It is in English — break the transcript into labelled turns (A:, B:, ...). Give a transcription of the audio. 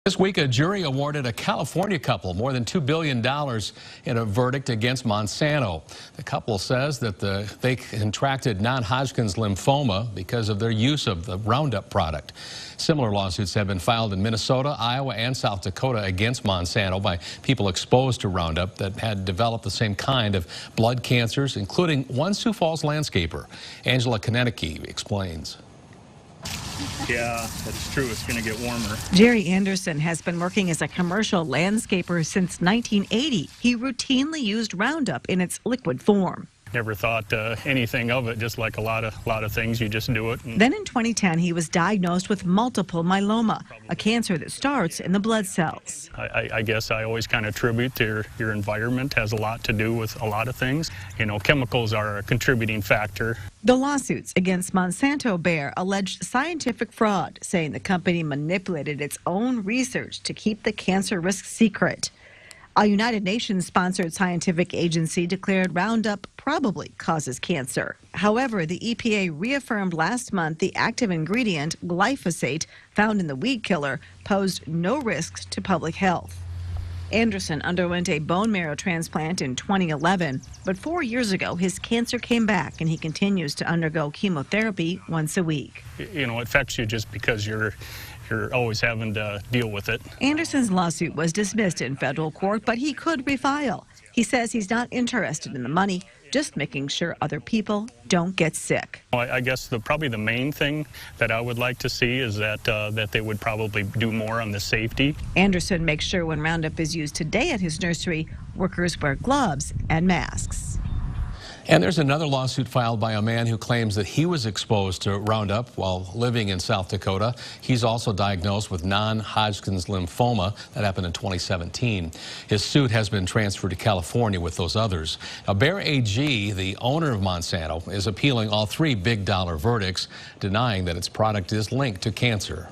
A: This week, a jury awarded a California couple more than $2 billion in a verdict against Monsanto. The couple says that they contracted non-Hodgkin's lymphoma because of their use of the Roundup product. Similar lawsuits have been filed in Minnesota, Iowa, and South Dakota against Monsanto by people exposed to Roundup that had developed the same kind of blood cancers, including one Sioux Falls landscaper. Angela Konecki explains.
B: Yeah, that's true. It's going to get warmer.
C: Jerry Anderson has been working as a commercial landscaper since 1980. He routinely used Roundup in its liquid form.
B: Never thought anything of it, just like a lot of things, you just do it.
C: Then in 2010, he was diagnosed with multiple myeloma, a cancer that starts in the blood cells.
B: I guess I always kind of attribute to your environment has a lot to do with a lot of things. You know, chemicals are a contributing factor.
C: The lawsuits against Monsanto bear alleged scientific fraud, saying the company manipulated its own research to keep the cancer risk secret. A United Nations-sponsored scientific agency declared Roundup probably causes cancer. However, the EPA reaffirmed last month the active ingredient, glyphosate, found in the weed killer, posed no risks to public health. Anderson underwent a bone marrow transplant in 2011, but 4 years ago his cancer came back and he continues to undergo chemotherapy once a week.
B: You know, it affects you just because you're always having to deal with it.
C: Anderson's lawsuit was dismissed in federal court, but he could refile. He says he's not interested in the money, just making sure other people don't get sick.
B: I guess probably the main thing that I would like to see is that they would probably do more on the safety.
C: Anderson makes sure when Roundup is used today at his nursery, workers wear gloves and masks.
A: And there's another lawsuit filed by a man who claims that he was exposed to Roundup while living in South Dakota. He's also diagnosed with non-Hodgkin's lymphoma. That happened in 2017. His suit has been transferred to California with those others. Now, Bayer AG, the owner of Monsanto, is appealing all three big-dollar verdicts, denying that its product is linked to cancer.